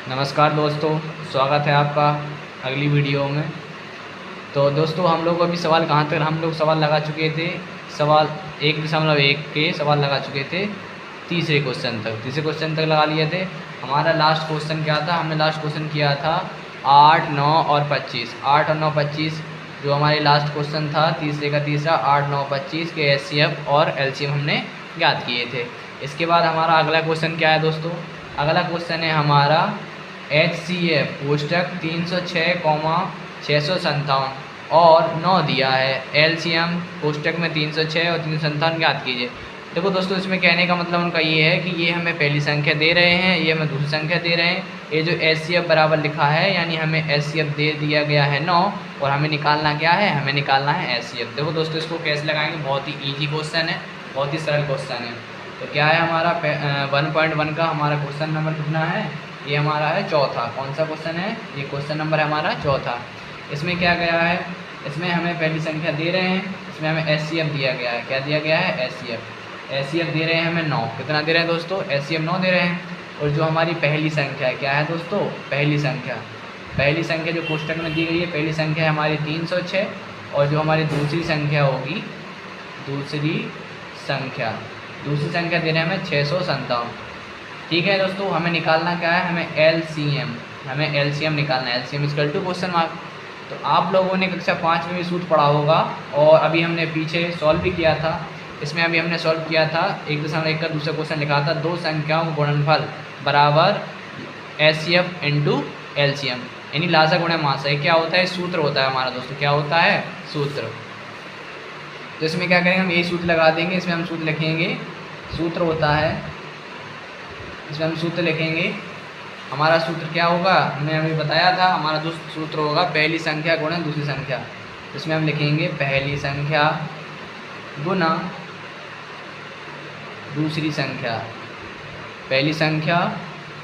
नमस्कार दोस्तों, स्वागत है आपका अगली वीडियो में। तो दोस्तों हम लोग अभी सवाल कहाँ तक हम लोग सवाल लगा चुके थे। सवाल 1.1 के सवाल लगा चुके थे तीसरे क्वेश्चन तक लगा लिए थे। हमारा लास्ट क्वेश्चन क्या था? हमने लास्ट क्वेश्चन किया था 8, 9 और 25। 8 और 9, 25 जो हमारे लास्ट क्वेश्चन था तीसरे का तीसरा। 8, 9, 25 के HCF और LCM हमने ज्ञात किए थे। इसके बाद हमारा अगला क्वेश्चन क्या है दोस्तों? अगला क्वेश्चन है हमारा HCF कोष्टक 306,657 और 9 दिया है। LCM कोष्टक में 306 और 357 ज्ञात कीजिए। देखो दोस्तों, इसमें कहने का मतलब उनका ये है कि ये हमें पहली संख्या दे रहे हैं, ये हमें दूसरी संख्या दे रहे हैं। ये जो HCF बराबर लिखा है यानी हमें HCF दे दिया गया है 9 और हमें निकालना क्या है? हमें निकालना है HCF। देखो दोस्तों, इसको कैसे लगाएंगे? बहुत ही ईजी क्वेश्चन है, बहुत ही सरल क्वेश्चन है। तो क्या है हमारा 1.1 का हमारा क्वेश्चन नंबर कितना है? ये हमारा है चौथा। कौन सा क्वेश्चन है? ये क्वेश्चन नंबर है हमारा चौथा। इसमें क्या गया है? इसमें हमें पहली संख्या दे रहे हैं, इसमें हमें HCF दिया गया है। क्या दिया गया है? HCF दे रहे हैं हमें 9। कितना दे रहे हैं दोस्तों? HCF 9 दे रहे हैं। और जो हमारी पहली संख्या है क्या है दोस्तों? पहली संख्या जो कोष्टक में दी गई है, पहली संख्या है हमारी 306 और जो हमारी दूसरी संख्या होगी, दूसरी संख्या दे रहे हैं हमें 657। ठीक है दोस्तों, हमें निकालना क्या है? हमें LCM निकालना है। LCM equal to question mark. तो आप लोगों ने कक्षा 5 में भी सूत्र पढ़ा होगा और अभी हमने पीछे सॉल्व भी किया था। इसमें अभी हमने सॉल्व किया था 1.1 का दूसरा क्वेश्चन लिखा था, दो संख्याओं का गुणनफल बराबर HCF इंटू LCM यानी लासा गुणा मासा। ये क्या होता है? सूत्र होता है हमारा दोस्तों। क्या होता है? सूत्र। तो इसमें क्या करेंगे? हम यही सूत्र लगा देंगे। इसमें हम सूत्र लिखेंगे, सूत्र होता है, इसमें हम सूत्र लिखेंगे। हमारा सूत्र क्या होगा? हमने अभी बताया था, हमारा जो सूत्र होगा पहली संख्या गुणा दूसरी संख्या। इसमें हम लिखेंगे पहली संख्या गुणा दूसरी संख्या, पहली संख्या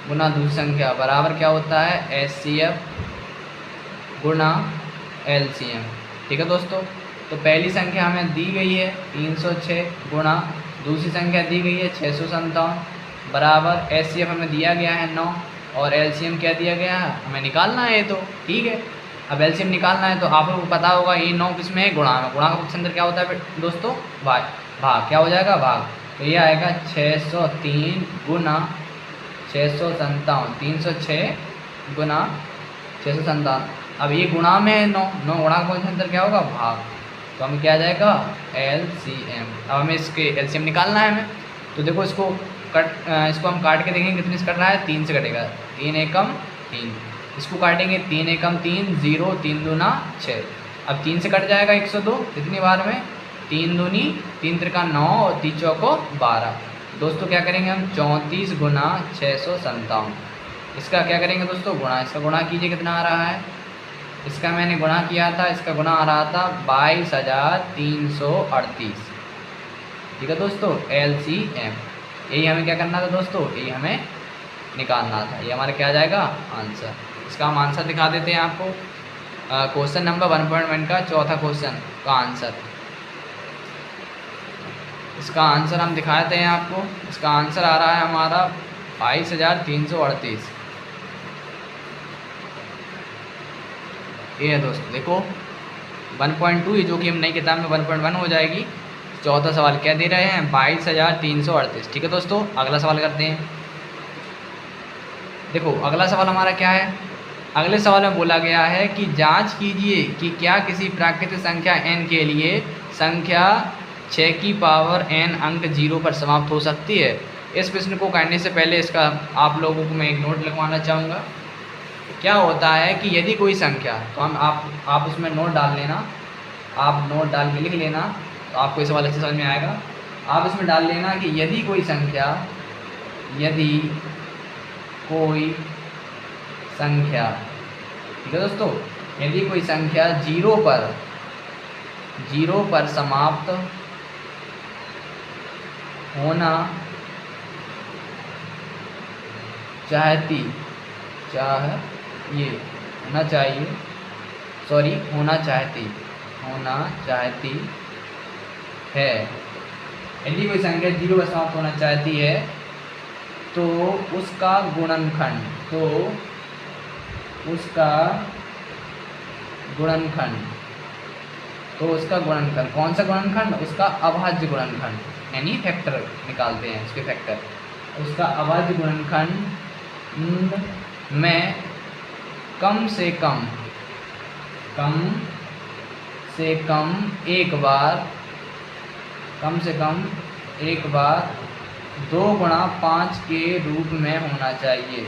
गुणा दूसरी संख्या बराबर क्या होता है? HCF गुणा LCM। ठीक है दोस्तों, तो पहली संख्या हमें दी गई है 306 गुणा दूसरी संख्या दी गई है 657 बराबर HCF हमें दिया गया है 9 और LCM क्या दिया गया है? हमें निकालना है। तो ठीक है, अब LCM निकालना है तो आप लोगों को पता होगा ये 9 किस में है? गुणा में। गुणा का पक्ष अंदर क्या होता है दोस्तों? भाग। क्या हो जाएगा? भाग। तो ये आएगा 603 गुणा 657, 306 गुणा 657। अब ये गुणा में है 9 गुणा का पक्ष अंदर क्या होगा? भाग। तो हमें क्या आ जाएगा? LCM। अब हमें इसके LCM निकालना है हमें। तो देखो इसको हम काट के देखेंगे कितने से कट रहा है? 3 से कटेगा। 3 एकम 3। इसको काटेंगे 3 एकम 3, 0, 3 दूना 6। अब 3 से कट जाएगा 102 कितनी बार में? 3 दूनी 3 त्रिका 9 और 3 चौको 12। दोस्तों क्या करेंगे हम? 34 गुना 657। इसका क्या करेंगे दोस्तों? गुणा। इसका गुणा कीजिए, कितना आ रहा है? इसका मैंने गुणा किया था, इसका गुणा आ रहा था 22,338। ठीक है दोस्तों, LCM। यही हमें क्या करना था दोस्तों? यही हमें निकालना था। ये हमारा क्या आ जाएगा? आंसर। इसका हम आंसर दिखा देते हैं आपको। क्वेश्चन नंबर 1.1 का चौथा क्वेश्चन का आंसर। इसका आंसर हम दिखाते हैं आपको। इसका आंसर आ रहा है हमारा 22,338। ये है दोस्तों, देखो 1.2 जो कि हम नई किताब में 1.1 हो जाएगी। चौथा सवाल क्या दे रहे हैं? 22,338। ठीक है दोस्तों, अगला सवाल करते हैं। देखो अगला सवाल हमारा क्या है? अगले सवाल में बोला गया है कि जांच कीजिए कि क्या किसी प्राकृतिक संख्या n के लिए संख्या 6 की पावर n अंक 0 पर समाप्त हो सकती है। इस प्रश्न को करने से पहले इसका आप लोगों को मैं एक नोट लिखवाना चाहूँगा। क्या होता है कि यदि कोई संख्या, तो आप उसमें नोट डाल लेना, आप नोट डाल के लिख लेना, तो आपको इस वाले से समझ में आएगा। आप इसमें डाल लेना कि यदि कोई संख्या ठीक है दोस्तों, यदि कोई संख्या 0 पर समाप्त होना चाहती है, यदि कोई संख्या 0 पर समाप्त होना चाहती है तो उसका गुणनखंड तो उसका गुणनखंड, तो उसका गुणनखंड, कौन सा गुणनखंड? उसका अभाज्य गुणनखंड, यानी फैक्टर निकालते हैं उसके फैक्टर। उसका अभाज्य गुणनखंड में कम से कम एक बार 2 गुणा 5 के रूप में होना चाहिए,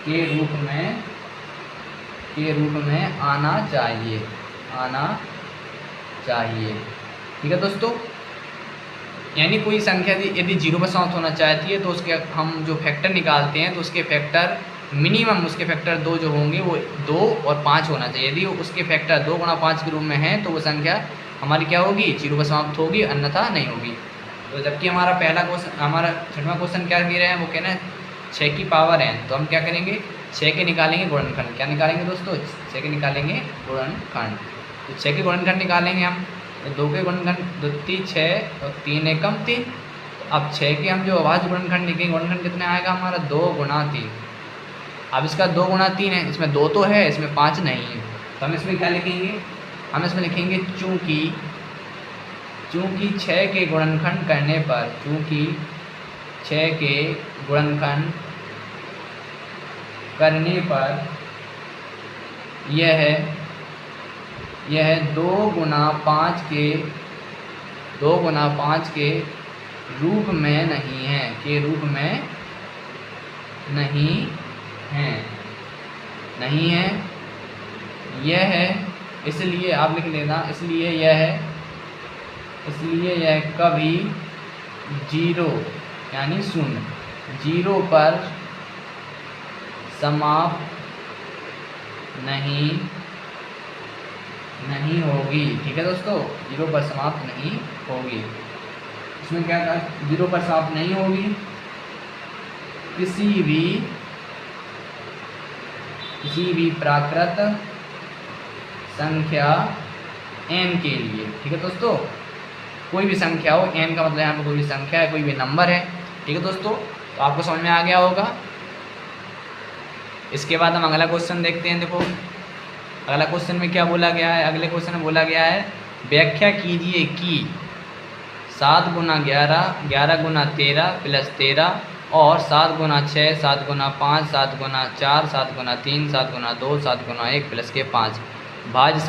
के रूप में आना चाहिए। ठीक है दोस्तों, यानी कोई संख्या यदि 0 पर समाप्त होना चाहती है तो उसके हम जो फैक्टर निकालते हैं तो उसके फैक्टर मिनिमम, उसके फैक्टर 2 जो होंगे वो 2 और 5 होना चाहिए। यदि उसके फैक्टर 2 गुणा 5 के रूप में है तो वो संख्या हमारी क्या होगी? 0 पर समाप्त होगी, अन्यथा नहीं होगी। तो जबकि हमारा पहला क्वेश्चन, हमारा 6वां क्वेश्चन क्या दे रहे हैं, वो कहना है 6 की पावर n, तो हम क्या करेंगे? 6 के निकालेंगे गुणनखंड। क्या निकालेंगे दोस्तों? 6 के निकालेंगे गुणनखंड। तो 6 के गुणनखंड निकालेंगे हम, तो 2 के गुणनखंड 2 3 6 और 3 एकम 3। अब 6 के हम जो अभाज्य गुणनखंड लिखेंगे, गुणनखंड कितना आएगा हमारा? 2 गुणा 3। अब इसका 2 गुणा 3 है, इसमें 2 तो है, इसमें 5 नहीं है, तो हम इसमें क्या लिखेंगे? हम इसमें लिखेंगे चूँकि 6 के गुणनखंड करने पर, चूँकि 6 के गुणनखंड करने पर यह 2 गुणा 5 के रूप में नहीं है, के रूप में नहीं है यह है, इसलिए आप लिख लेना, इसलिए यह कभी 0 यानी 0 पर समाप्त नहीं होगी। ठीक है दोस्तों, 0 पर समाप्त नहीं होगी। इसमें क्या था? 0 पर समाप्त नहीं होगी किसी भी प्राकृत संख्या n के लिए। ठीक है दोस्तों, कोई भी संख्या हो, n का मतलब यहाँ पर कोई भी संख्या है, कोई भी नंबर है। ठीक है दोस्तों, तो आपको समझ में आ गया होगा। इसके बाद हम अगला क्वेश्चन देखते हैं। देखो अगला क्वेश्चन में क्या बोला गया है? अगले क्वेश्चन में बोला गया है, व्याख्या कीजिए कि 7 गुना 11, 11 गुना 13 प्लस 13 और 7 गुना 6, 7 गुना 5, 7 गुना 4, 7 गुना 3, 7 गुना 2, 7 गुना 1 प्लस के 5 भाज्य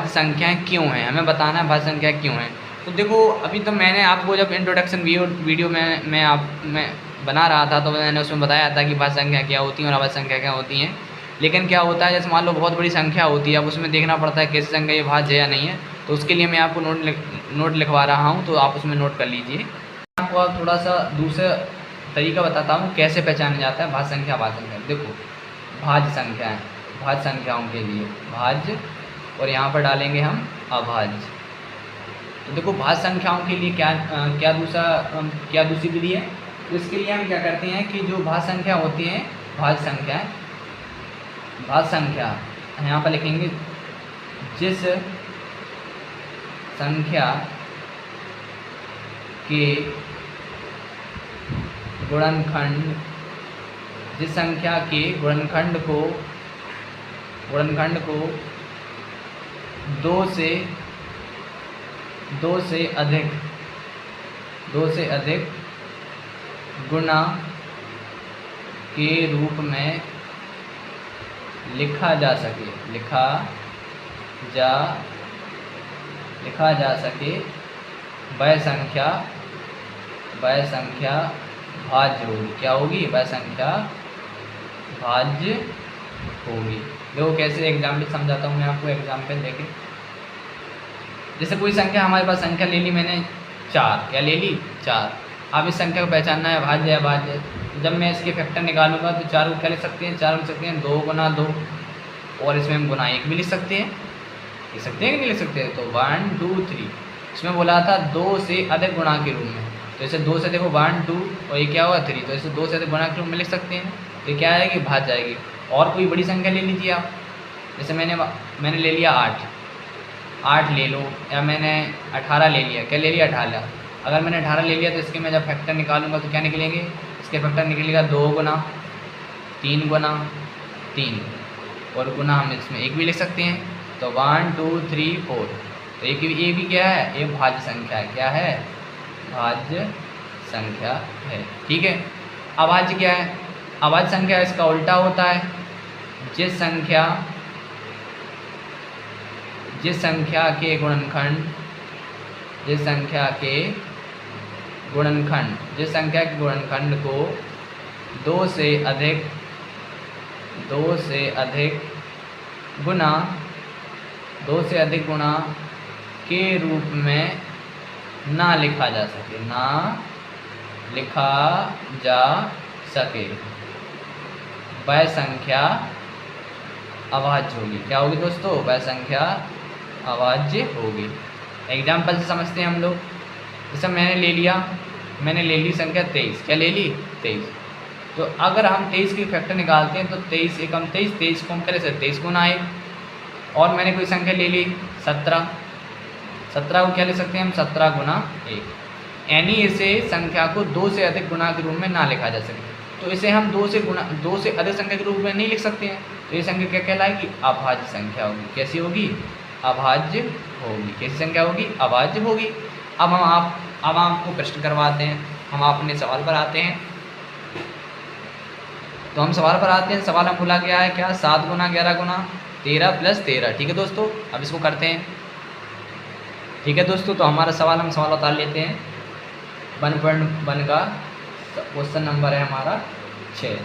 संख्याएँ क्यों हैं? हमें बताना है भाज्य संख्या क्यों है। तो देखो अभी तो मैंने आपको जब इंट्रोडक्शन वीडियो में मैं बना रहा था तो मैंने उसमें बताया था कि भाज्य संख्या क्या होती है और अभाज्य संख्या क्या होती हैं। लेकिन क्या होता है, जैसे मान लो बहुत बड़ी संख्या होती है, अब उसमें देखना पड़ता है कैसी संख्या ये भाज्य है या नहीं है। तो उसके लिए मैं आपको नोट लिखवा रहा हूँ, तो आप उसमें नोट कर लीजिए। आपको अब थोड़ा सा दूसरा तरीका बताता हूँ कैसे पहचाना जाता है भाज्य संख्या अभाज्य संख्या। देखो भाज्य संख्याओं के लिए भाज्य और यहाँ पर डालेंगे हम अभाज्य। तो देखो भाज्य संख्याओं के लिए क्या दूसरी विधि है। तो इसके लिए हम क्या करते हैं कि जो भाज्य संख्या होती हैं, भाज्य संख्या यहाँ पर लिखेंगे, जिस संख्या के गुणनखंड को 2 से अधिक गुना के रूप में लिखा जा सके वह संख्या भाज्य होगी। क्या होगी? वह संख्या भाज्य होगी। देखो कैसे एग्जाम्पल समझाता हूँ मैं आपको। एग्जाम्पल देखें, जैसे कोई संख्या हमारे पास संख्या ले ली मैंने 4, क्या ले ली? 4। अब इस संख्या को पहचानना है भाज्य है अभाज्य। जब मैं इसके फैक्टर निकालूंगा तो 4 को क्या लिख सकते हैं? 4 लिख सकते हैं 2 गुना 2, और इसमें हम गुना 1 भी लिख सकते हैं। लिख सकते हैं कि नहीं लिख सकते? तो 1 2 3, इसमें बोला था 2 से अधिक गुणा के रूप में। तो इसे 2 से देखो 1 2 और ये क्या हुआ 3, तो इसे 2 से अधिक गुणा के रूप में लिख सकते हैं। तो क्या आएगी? भाज्य आएगी। और कोई बड़ी संख्या ले लीजिए आप, जैसे मैंने ले लिया 8 ले लो, या मैंने 18 ले लिया। क्या ले लिया? 18। अगर मैंने 18 ले लिया तो इसके मैं जब फैक्टर निकालूंगा तो क्या निकलेंगे? इसके फैक्टर निकलेगा 2 गुना 3 गुना 3 और गुना हम इसमें 1 भी लिख सकते हैं। तो 1 2 3 4। तो ये भी क्या है, ये भाज्य संख्या है। क्या है, भाज्य संख्या है। ठीक है। अभाज्य क्या है, अभाज्य संख्या इसका उल्टा होता है। जिस संख्या के गुणनखंड को 2 से अधिक गुना के रूप में ना लिखा जा सके वह संख्या अभाज्य होगी। क्या होगी दोस्तों, वह संख्या अभाज्य होगी। एग्जाम्पल से समझते हैं हम लोग। जैसे मैंने ले ली संख्या 23। क्या ले ली, 23। तो अगर हम 23 की फैक्टर निकालते हैं तो 23 एकम 23, 23 को हम करे से 23 गुना 1। और मैंने कोई संख्या ले ली 17, 17 को क्या ले सकते हैं हम, 17 गुना 1। यानी इसे संख्या को 2 से अधिक गुना के रूप में ना लिखा जा सके। तो इसे हम 2 से अधिक संख्या के रूप में नहीं लिख सकते हैं। तो ये संख्या क्या कहलाएगी, अभाज्य संख्या होगी। कैसी होगी, अभाज्य होगी। कैसी संख्या होगी, अभाज्य होगी। अब आपको प्रश्न करवाते हैं। हम अपने सवाल पर आते हैं। तो हम सवाल पर आते हैं। सवाल हम बोला गया है क्या, 7 गुना 11 गुना 13 प्लस 13। ठीक है दोस्तों, अब इसको करते हैं। ठीक है दोस्तों, तो हमारा हम सवाल उतार लेते हैं। 1.1 का क्वेश्चन नंबर है हमारा 6।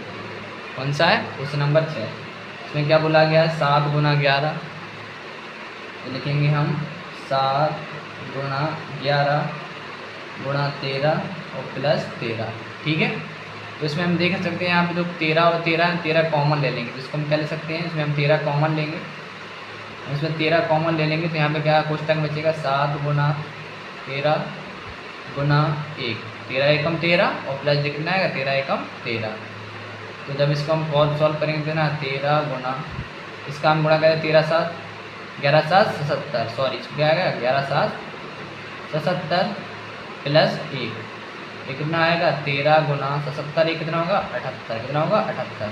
कौन सा है, क्वेश्चन नंबर 6। इसमें क्या बोला गया है, 7 गुना 11। तो लिखेंगे हम 7 गुना 11 गुणा 13 और प्लस 13। ठीक है। तो इसमें हम देख सकते हैं यहाँ पे जो 13 और 13 कॉमन ले लेंगे। तो इसको हम क्या ले सकते हैं, इसमें हम 13 कॉमन लेंगे। इसमें 13 कॉमन ले लेंगे तो यहाँ पे क्या कोष्टक बचेगा, 7 गुना 13 गुना 1। 13 एकम 13 और प्लस कितना आएगा, 13 एकम 13। तो जब इसको हम सॉल्व करेंगे ना, 13 गुना, इसका हम गुणा करें 13 7 11 7 77। सॉरी, इसको क्या आएगा, 11 7 77 प्लस 1। ये कितना आएगा, 13 गुना 77। ये कितना होगा, 78। कितना होगा, 78।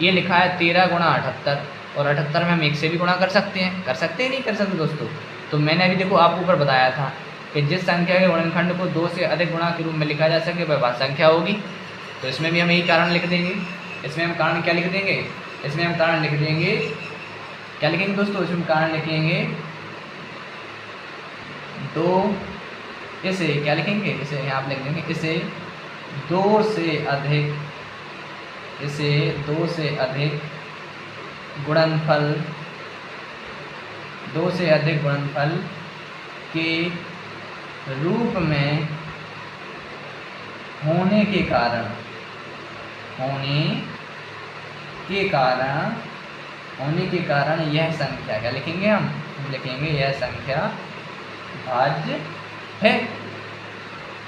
ये लिखा है 13 गुणा 78। और 78 में हम 1 से भी गुणा कर सकते हैं। कर सकते हैं, नहीं कर सकते दोस्तों। तो मैंने अभी देखो आपको ऊपर बताया था कि जिस संख्या के गुणनखंड को 2 से अधिक गुणा के रूप में लिखा जा सके वह भाज्य संख्या होगी। तो इसमें भी हम यही कारण लिख देंगे। इसमें हम कारण क्या लिख देंगे, इसमें हम कारण लिख देंगे, क्या लिखेंगे दोस्तों, इसमें कारण लिखेंगे 2, इसे क्या लिखेंगे, इसे यहाँ आप लिख देंगे, इसे 2 से अधिक गुणनफल के रूप में होने के कारण यह संख्या, क्या लिखेंगे हम लिखेंगे यह संख्या भाज्य है।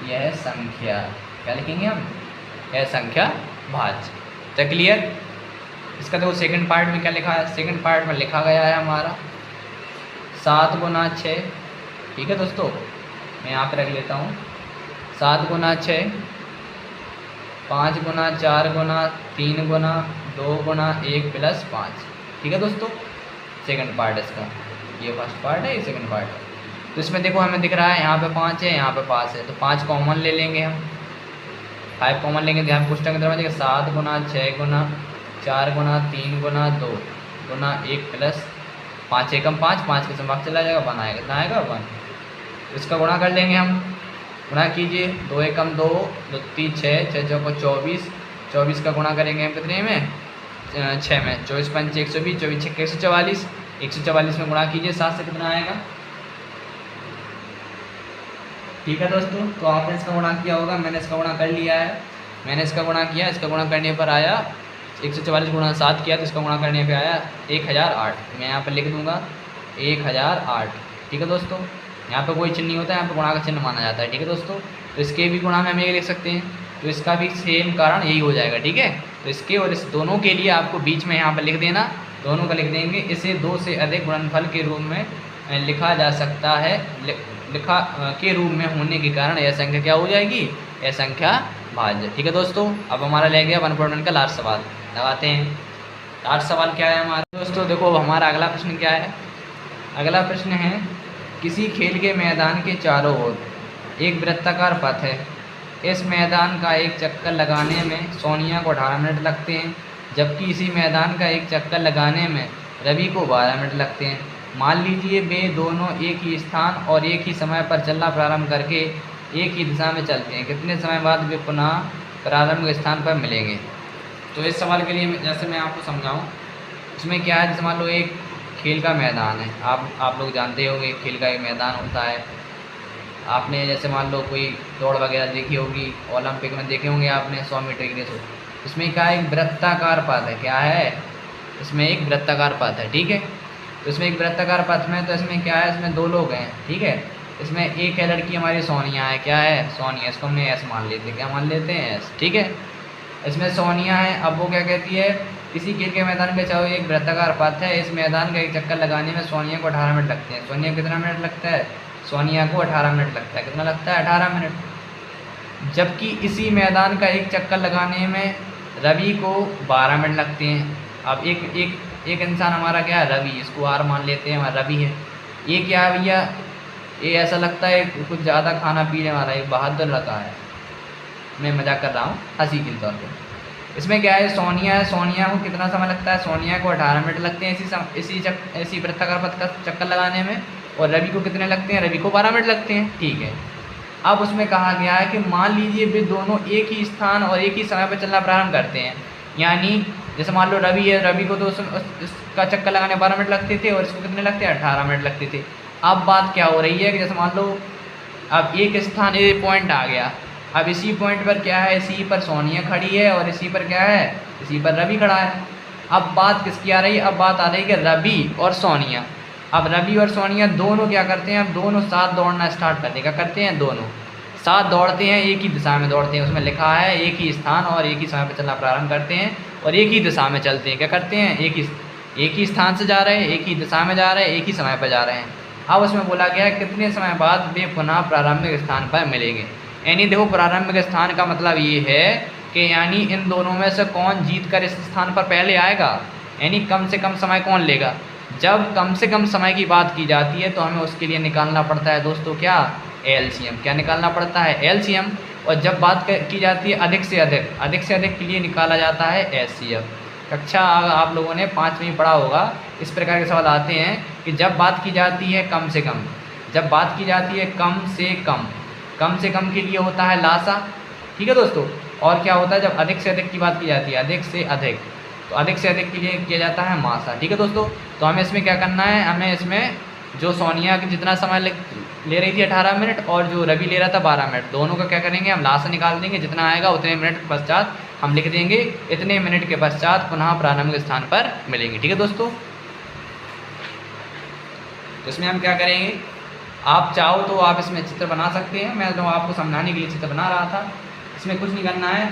यह संख्या क्या लिखेंगे हम, यह संख्या भाज्य। तो क्लियर। इसका देखो सेकंड पार्ट में क्या लिखा है, सेकंड पार्ट में लिखा गया है हमारा 7 गुना 6। ठीक है दोस्तों, मैं यहाँ पे रख लेता हूँ 7 गुना 6, 5 गुना 4 गुना 3 गुना 2 गुना 1 प्लस 5। ठीक है दोस्तों, सेकंड पार्ट इसका, ये फर्स्ट पार्ट है, ये सेकंड पार्ट है। तो इसमें देखो हमें दिख रहा है यहाँ पे 5 है, यहाँ पे 5 है। तो 5 कॉमन ले लेंगे हम, 5 कॉमन लेंगे तो यहाँ पुस्तक के अंदर 7 गुना 6 गुना 4 गुना 3 गुना 2 गुना 1 प्लस 5 एकम 5, 5 के संभाग चला जाएगा, 1 आएगा। कितना आएगा, 1। तो इसका गुणा कर लेंगे हम, गुणा कीजिए, 2 एकम 2, 2 3 6, 6 चौको 24, 24 का गुणा करेंगे हम कितने में, 6 में, 24 5 120, 24 6 144, 144 में गुणा कीजिए 7 से, कितना आएगा। ठीक है दोस्तों, तो आपने इसका गुणा किया होगा, मैंने इसका गुणा कर लिया है। मैंने इसका गुणा किया, इसका गुणा करने पर आया 144 गुणा 7 किया तो इसका गुणा करने पे आया 1008। मैं यहाँ पर लिख दूंगा 1008। ठीक है दोस्तों, यहाँ पे कोई चिन्ह नहीं होता है, यहाँ पे गुणा का चिन्ह माना जाता है। ठीक है दोस्तों, तो इसके भी गुणा में हम ये लिख सकते हैं, तो इसका भी सेम कारण यही हो जाएगा। ठीक है, तो इसके और इस दोनों के लिए आपको बीच में यहाँ पर लिख देना, दोनों का लिख देंगे। इसे 2 से अधिक गुणनफल के रूप में लिखा जा सकता है, लिखा के रूप में होने के कारण यह संख्या क्या हो जाएगी, यह संख्या भाज्य। ठीक है दोस्तों, अब हमारा रह गया 1.1 का लास्ट सवाल, लगाते हैं। लास्ट सवाल क्या है हमारा दोस्तों, देखो हमारा अगला प्रश्न क्या है। अगला प्रश्न है, किसी खेल के मैदान के चारों ओर एक वृत्ताकार पथ है। इस मैदान का एक चक्कर लगाने में सोनिया को 18 मिनट लगते हैं, जबकि इसी मैदान का एक चक्कर लगाने में रवि को 12 मिनट लगते हैं। मान लीजिए वे दोनों एक ही स्थान और एक ही समय पर चलना प्रारंभ करके एक ही दिशा में चलते हैं। कितने समय बाद वे पुनः प्रारंभिक स्थान पर मिलेंगे। तो इस सवाल के लिए जैसे मैं आपको समझाऊं, इसमें क्या है, जैसे मान लो एक खेल का मैदान है, आप लोग जानते होंगे खेल का एक मैदान होता है। आपने जैसे मान लो कोई दौड़ वगैरह देखी होगी, ओलंपिक में देखे होंगे आपने 100 मीटर की रेस हो, इसमें क्या है, एक वृत्ताकार पथ है। क्या है, इसमें एक वृत्ताकार पथ है। ठीक है, तो इसमें एक वृत्ताकार पथ में, तो इसमें क्या है, इसमें 2 लोग हैं। ठीक है, इसमें एक है लड़की हमारी सोनिया है। क्या है, सोनिया, इसको हमने एस मान लेते हैं। क्या मान लेते हैं, एस। ठीक है, इसमें सोनिया है। अब वो क्या कहती है, किसी खेल के मैदान में चाहे एक वृत्ताकार पथ है, इस मैदान का एक चक्कर लगाने में सोनिया को 18 मिनट लगते हैं। सोनिया को कितना मिनट लगता है, सोनिया को 18 मिनट लगता है। कितना लगता है, 18 मिनट। जबकि इसी मैदान का एक चक्कर लगाने में रवि को 12 मिनट लगते हैं। अब एक इंसान हमारा क्या है, रवि, इसको आर मान लेते हैं, हमारा रवि है। ये क्या है भैया, ये ऐसा लगता है कुछ ज़्यादा खाना पीने वाला है, बहादुर लगा है। मैं मजाक कर रहा हूँ हंसी के तौर पे। इसमें क्या है, सोनिया है। सोनिया को कितना समय लगता है, सोनिया को 18 मिनट लगते हैं इसी वृत्ताकार पथ का चक्कर लगाने में। और रवि को कितने लगते हैं, रवि को 12 मिनट लगते हैं। ठीक है, अब उसमें कहा गया है कि मान लीजिए वे दोनों एक ही स्थान और एक ही समय पर चलना प्रारंभ करते हैं। यानी जैसे मान लो रवि है, रवि को तो इसका चक्कर लगाने 12 मिनट लगते थे और इसको कितने लगते हैं, 18 मिनट लगते थे। अब बात क्या हो रही है कि जैसे मान लो अब एक स्थान, ये पॉइंट आ गया, अब इसी पॉइंट पर क्या है, इसी पर सोनिया खड़ी है और इसी पर क्या है, इसी पर रवि खड़ा है। अब बात किसकी आ रही है, अब बात आ रही है कि रवि और सोनिया। अब रवि और सोनिया दोनों क्या करते हैं, अब दोनों साथ दौड़ना स्टार्ट करते हैं। क्या करते हैं, दोनों साथ दौड़ते हैं, एक ही दिशा में दौड़ते हैं। उसमें लिखा है एक ही स्थान और एक ही समय पर चलना प्रारंभ करते हैं और एक ही दिशा में चलते हैं। क्या करते हैं, एक ही स्थान से जा रहे हैं, एक ही दिशा में जा रहे हैं, एक ही समय पर जा रहे हैं। अब उसमें बोला गया है कितने समय बाद वे पुनः प्रारंभिक स्थान पर मिलेंगे। यानी देखो, प्रारंभिक स्थान का मतलब ये है कि यानी इन दोनों में से कौन जीत कर इस स्थान पर पहले आएगा, यानी कम से कम समय कौन लेगा। जब कम से कम समय की बात की जाती है तो हमें उसके लिए निकालना पड़ता है दोस्तों क्या, एलसीएम। क्या निकालना पड़ता है, एलसीएम। और जब बात की जाती है अधिक से अधिक के लिए निकाला जाता है एचसीएफ। कक्षा आप लोगों ने 5वीं में पढ़ा होगा, इस प्रकार के सवाल आते हैं कि जब बात की जाती है कम से कम, जब बात की जाती है कम से कम के लिए होता है लासा। ठीक है दोस्तों, और क्या होता है जब अधिक से अधिक की बात की जाती है, अधिक से अधिक, तो अधिक से अधिक के लिए किया जाता है मासा। ठीक है दोस्तों, तो हमें इसमें क्या करना है, हमें इसमें जो सोनिया की जितना समय ले रही थी 18 मिनट और जो रवि ले रहा था 12 मिनट, दोनों का क्या करेंगे, हम लासा निकाल देंगे। जितना आएगा उतने मिनट के पश्चात हम लिख देंगे, इतने मिनट के पश्चात पुनः प्रारंभिक स्थान पर मिलेंगे। ठीक है दोस्तों, तो इसमें हम क्या करेंगे, आप चाहो तो आप इसमें चित्र बना सकते हैं। मैं तो आपको समझाने के लिए चित्र बना रहा था। इसमें कुछ नहीं करना है,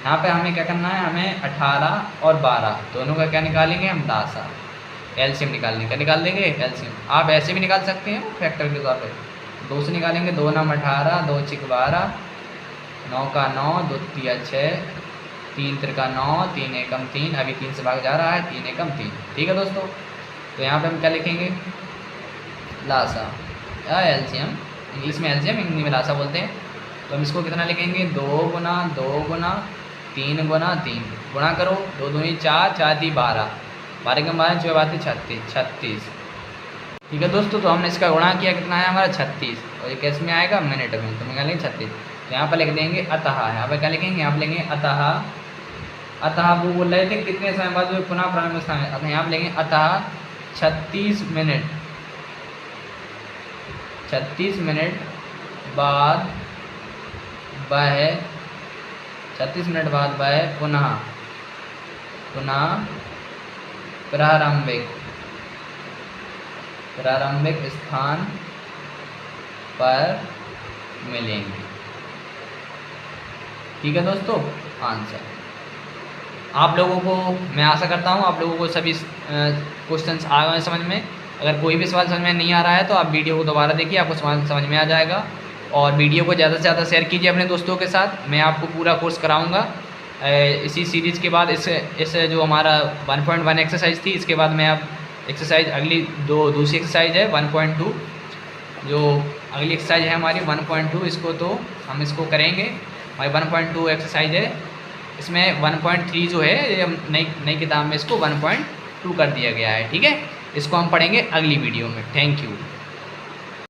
यहाँ पे हमें क्या करना है, हमें 18 और 12 दोनों का क्या निकालेंगे, हम लासा, एलसीएम निकालने का निकाल देंगे एलसीएम। आप ऐसे भी निकाल सकते हैं फैक्टर के तौर पे, 2 से निकालेंगे, 2 9 18, 2 6 12, 9 का 9, 2 3 6, 3 3 का 9, 3 एकम 3, अभी 3 से भाग जा रहा है, 3 एकम 3। ठीक है दोस्तों, तो यहाँ पे हम क्या लिखेंगे, लासा या एलसीएम। इंग्लिश में एलसीएम, हिंदी में लासा बोलते हैं। तो हम इसको कितना लिखेंगे, 2 गुना 2 गुना 3 गुना 3, गुणा करो, 2 दूनी 4, 4 दी 12, 12 के 12 6 बात 36। ठीक है दोस्तों, तो हमने इसका गुणा किया, कितना है हमारा 36, और ये कैसे में आएगा, मिनट में, तो निकालेंगे 36। तो यहाँ पर लिख देंगे अतः, यहाँ पर क्या लिखेंगे, यहाँ पर लेंगे अतः वो बोल रहे थे कितने समय बाद वो पुनः प्रारंभिक स्थान है, यहाँ पर लेंगे अतः 36 मिनट बाद वह 36 मिनट बाद वह पुनः प्रारंभिक स्थान पर मिलेंगे। ठीक है दोस्तों, आंसर आप लोगों को, मैं आशा करता हूँ आप लोगों को सभी क्वेश्चंस आ गए समझ में। अगर कोई भी सवाल समझ में नहीं आ रहा है तो आप वीडियो को दोबारा देखिए, आपको सवाल समझ में आ जाएगा। और वीडियो को ज़्यादा से ज़्यादा शेयर कीजिए अपने दोस्तों के साथ। मैं आपको पूरा कोर्स कराऊँगा। इसी सीरीज़ के बाद इस जो हमारा 1.1 एक्सरसाइज थी, इसके बाद मैं अब एक्सरसाइज अगली दूसरी एक्सरसाइज है 1.2, जो अगली एक्सरसाइज है हमारी 1.2, इसको तो हम इसको करेंगे। हमारी 1.2 एक्सरसाइज है, इसमें 1.3 जो है ये नई किताब में इसको 1.2 कर दिया गया है। ठीक है, इसको हम पढ़ेंगे अगली वीडियो में। Thank you.